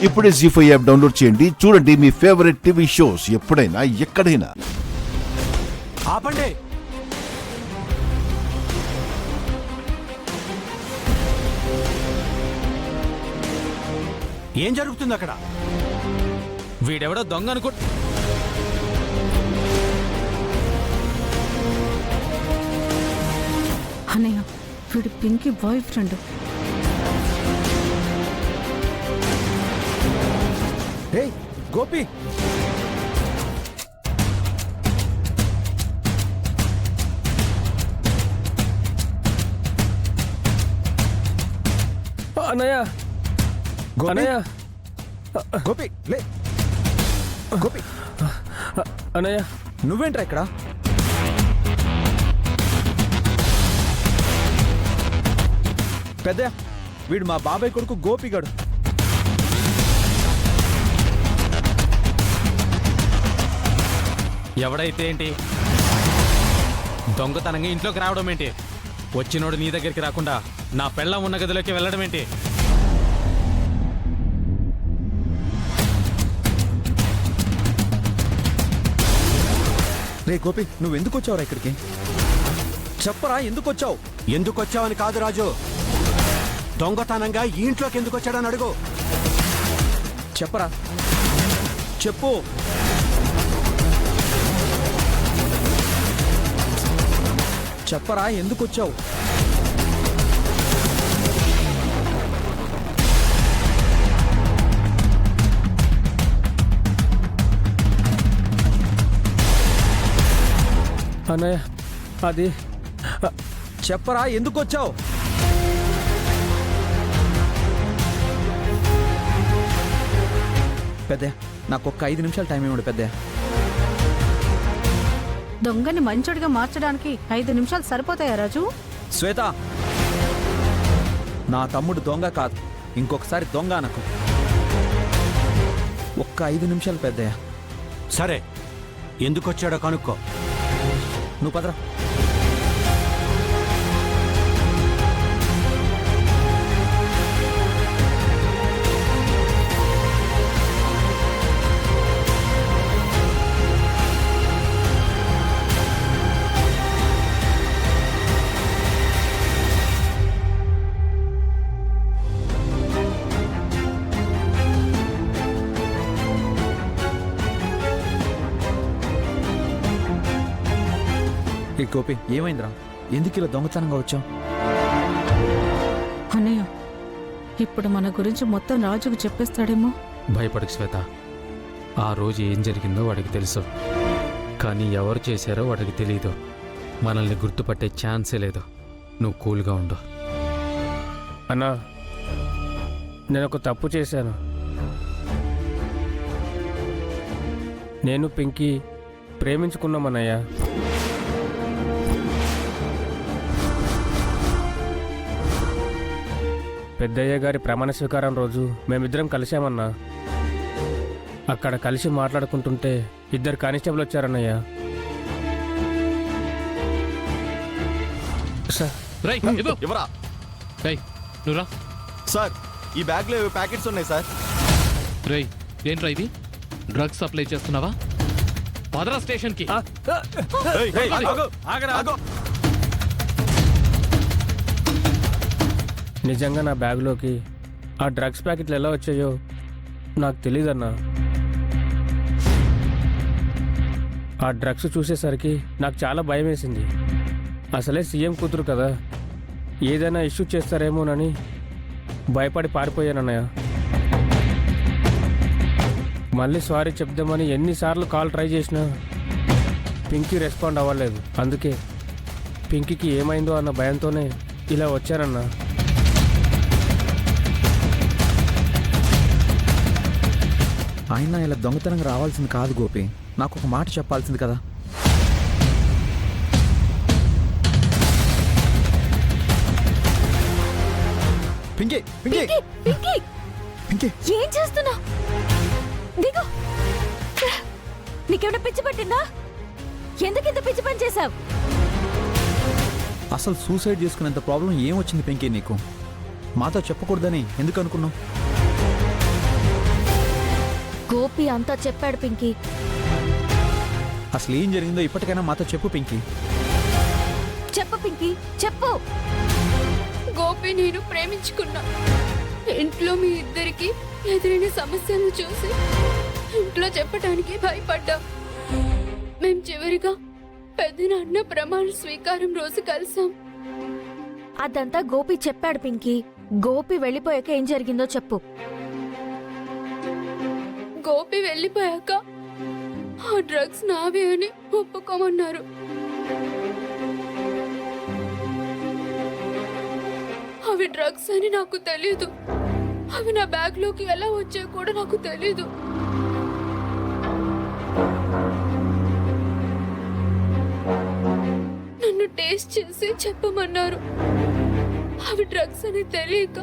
ఇప్పుడే జీ5 app download చేయండి. చూడండి మీ ఫేవరెట్ టీవీ షోస్ ఎప్పుడైనా ఎక్కడైనా. ఆపండి. ఏం జరుగుతుంది అక్కడ? వీడెవడో దొంగ అనుకో. అన్నయ్య, వీడు పింకీ బాయ్ ఫ్రెండ్. హే గోపి, అన్నయ్య అన్నయ్య గోపి లే. గోపి అన్నయ్య, నువ్వేంట్రా ఇక్కడ? పెద్ద వీడు మా బాబాయ్ కొడుకు గోపిగాడు. ఎవడైతే ఏంటి, దొంగతనంగా ఇంట్లోకి రావడం ఏంటి? వచ్చినోడు నీ దగ్గరికి రాకుండా నా పెళ్ళం ఉన్న గదిలోకి వెళ్ళడం ఏంటి? రే గోపి, నువ్వు ఎందుకు వచ్చావురా ఇక్కడికి? చెప్పరా, ఎందుకు వచ్చావు? ఎందుకు వచ్చావని కాదు రాజు, దొంగతనంగా ఈ ఇంట్లోకి ఎందుకు వచ్చాడని అడుగు. చెప్పరా, చెప్పు. చెప్పరా, ఎందుకు వచ్చావు? అన్నయ్య అది చెప్పరా, ఎందుకు వచ్చావు? పెద్ద, నాకు ఒక్క 5 నిమిషాలు టైం ఇవ్వండి పెద్ద. దొంగని మంచోడిగా మార్చడానికి 5 నిమిషాలు సరిపోతాయా రాజు? శ్వేత, నా తమ్ముడు దొంగ కాదు, ఇంకొకసారి దొంగ అనకు. ఒక్క 5 నిమిషాలు పెద్దయ్య. సరే, ఎందుకు వచ్చాడో కనుక్కో. నువ్వు పదరా. ఏ గోపి, ఏమైందిరా? ఎందుకు ఇలా దొంగతనంగా వచ్చావు? అన్నయ్య, ఇప్పుడు మన గురించి మొత్తం రాజుకు చెప్పేస్తాడేమో. భయపడకు శ్వేత, ఆ రోజు ఏం జరిగిందో వాడికి తెలుసు, కానీ ఎవరు చేశారో వాడికి తెలియదు. మనల్ని గుర్తుపట్టే ఛాన్సే లేదు. నువ్వు కూల్గా ఉండు. అన్నా, నేను ఒక తప్పు చేశాను. నేను పింకీ ప్రేమించుకున్నామన్నయ్య. పెద్దయ్య గారి ప్రమాణ స్వీకారం రోజు మేమిద్దరం కలిసామన్నా. అక్కడ కలిసి మాట్లాడుకుంటుంటే 2 కానిస్టేబుల్ వచ్చారన్నయ్య. సార్, ఈ బ్యాగ్లో ప్యాకెట్స్ ఉన్నాయి సార్. రేయ్, ఏంట్రా ఇది? డ్రగ్స్ సప్లై చేస్తున్నావా? పదరా స్టేషన్కి. నిజంగా నా బ్యాగ్లోకి ఆ డ్రగ్స్ ప్యాకెట్లు ఎలా వచ్చాయో నాకు తెలీదన్నా. ఆ డ్రగ్స్ చూసేసరికి నాకు చాలా భయం వేసింది. అసలే సీఎం కూతురు కదా, ఏదైనా ఇష్యూ చేస్తారేమోనని భయపడి పారిపోయానన్నయ్య. మళ్ళీ సారీ చెప్దామని ఎన్నిసార్లు కాల్ ట్రై చేసినా పింకీ రెస్పాండ్ అవ్వలేదు. అందుకే పింకీకి ఏమైందో అన్న భయంతోనే ఇలా వచ్చానన్నా. ఆయన ఇలా దొంగతనంగా రావాల్సింది కాదు గోపి, నాకు ఒక మాట చెప్పాల్సింది కదా. పింకీ, పింకీ, పింకీ, పింకీ, ఏం చేస్తున్నావు? దిగు. నీకేమైనా పిచ్చి పట్టిందా? ఎందుకు ఇంత పిచ్చి పని చేశావు? అసలు సూసైడ్ చేసుకునేంత ప్రాబ్లం ఏమొచ్చింది పింకీ నీకు? మాతో చెప్పకూడదని ఎందుకు అనుకున్నావు? అంతా చెప్పాడు పింకీ. అసలు ఏం జరిగిందో ఇప్పటికైనా మాతో చెప్పు పింకీ. చెప్పు పింకీ, చెప్పు. గోపి నేను ప్రేమించుకున్నా. ఇంట్లో మీ ఇద్దరికి ఎదురైన సమస్యలను చూసి ఇంట్లో చెప్పడానికి భయపడ్డా. మేం చివరిగా పెద్దనాన్న ప్రమాణ స్వీకారం రోజు కలిసాం. అదంతా గోపి చెప్పాడు పింకీ. గోపి వెళ్ళిపోయాక ఏం జరిగిందో చెప్పు. గోపి వెళ్ళిపోయాక ఆ డ్రగ్స్ నావే అని ఒప్పుకోమన్నారు. అవి డ్రగ్స్ అని నాకు తెలీదు. అవి నా బ్యాగ్ లోకి ఎలా వచ్చాయో కూడా నాకు తెలీదు. నన్ను టేస్ట్ చేసి చెప్పమన్నారు. అవి డ్రగ్స్ అని తెలియక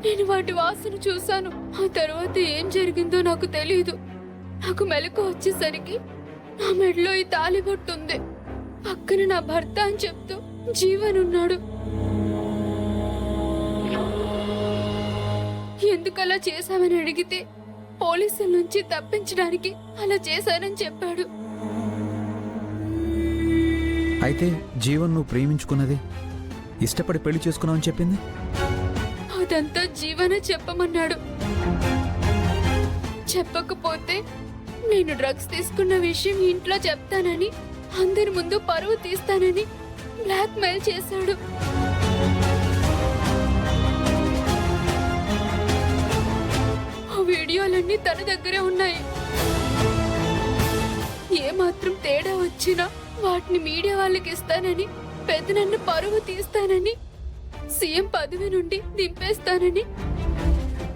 నేను వాటి వాసన చూశాను. ఆ తర్వాత ఏం జరిగిందో నాకు తెలీదు. నాకు మెలకు వచ్చేసరికి నా మెడలో ఈ తాళిబొట్టు ఉంది. పక్కన నా భర్త అని చెప్తూ జీవన్ ఉన్నాడు. ఎందుకలా చేశామని అడిగితే పోలీసుల నుంచి తప్పించడానికి అలా చేశానని చెప్పాడు. అయితే జీవన్ నువ్వు ప్రేమించుకున్నది ఇష్టపడి పెళ్లి చేసుకున్నావని చెప్పింది? అదంతా జీవనే చెప్పమన్నాడు. చెప్పకపోతే నేను డ్రగ్స్ తీసుకున్న విషయం ఇంట్లో చెప్తానని, అందరి ముందు పరువు తీస్తానని బ్లాక్ మెయిల్ చేశాడు. ఆ వీడియోలన్నీ తన దగ్గరే ఉన్నాయి. ఏమాత్రం తేడా వచ్చినా వాటిని మీడియా వాళ్ళకి ఇస్తానని, పెద్దనన్ను పరువు తీస్తానని, సీఎం పదవి నుండి దింపేస్తానని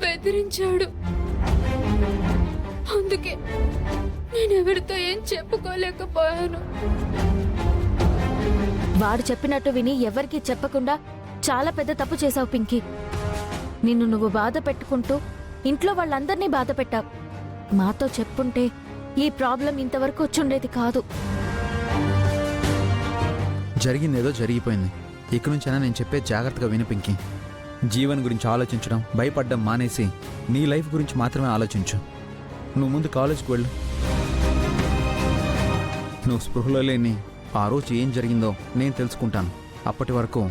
బెదిరించాడు. అందుకే నేనెవరితో ఏం చెప్పుకోలేకపోయాను. వాడు చెప్పినట్టు విని ఎవరికీ చెప్పకుండా చాలా పెద్ద తప్పు చేశావు పింకీ. నిన్ను నువ్వు బాధ పెట్టుకుంటూ ఇంట్లో వాళ్ళందరినీ బాధ పెట్టావు. మాతో చెప్పుంటే ఈ ప్రాబ్లం ఇంతవరకు వచ్చుండేది కాదు. జరిగిందేదో జరిగిపోయింది. ఇక నుంచైనా నేను చెప్పే జాగ్రత్తగా విను పింకీ. జీవన్ గురించి ఆలోచించడం, భయపడ్డం మానేసి నీ లైఫ్ గురించి మాత్రమే ఆలోచించు. నువ్వు ముందు కాలేజ్కి వెళ్ళు. నువ్వు స్పృహలో లేని ఆ రోజు ఏం జరిగిందో నేను తెలుసుకుంటాను. అప్పటి వరకు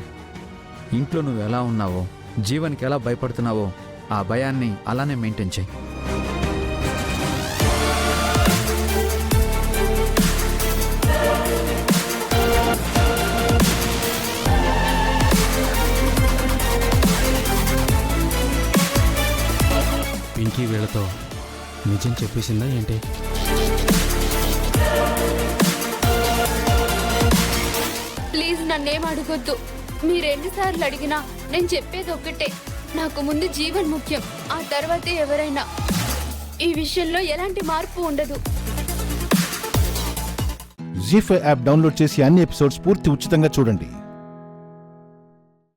ఇంట్లో నువ్వు ఎలా ఉన్నావో, జీవన్కి ఎలా భయపడుతున్నావో ఆ భయాన్ని అలానే మెయింటైన్ చేయి. పింకీ వీళ్ళతో నిజం చెప్పేసిందా ఏంటి? ప్లీజ్ నన్నేం అడగొద్దు. మీరెన్నిసార్లు అడిగినా నేను చెప్పేది ఒక్కటే. నాకు ముందు జీవన్ ముఖ్యం, ఆ తర్వాతే ఎవరైనా. ఈ విషయంలో ఎలాంటి మార్పు ఉండదు. జీ5 యాప్ డౌన్లోడ్ చేసి అన్ని ఎపిసోడ్స్ పూర్తి ఉచితంగా చూడండి.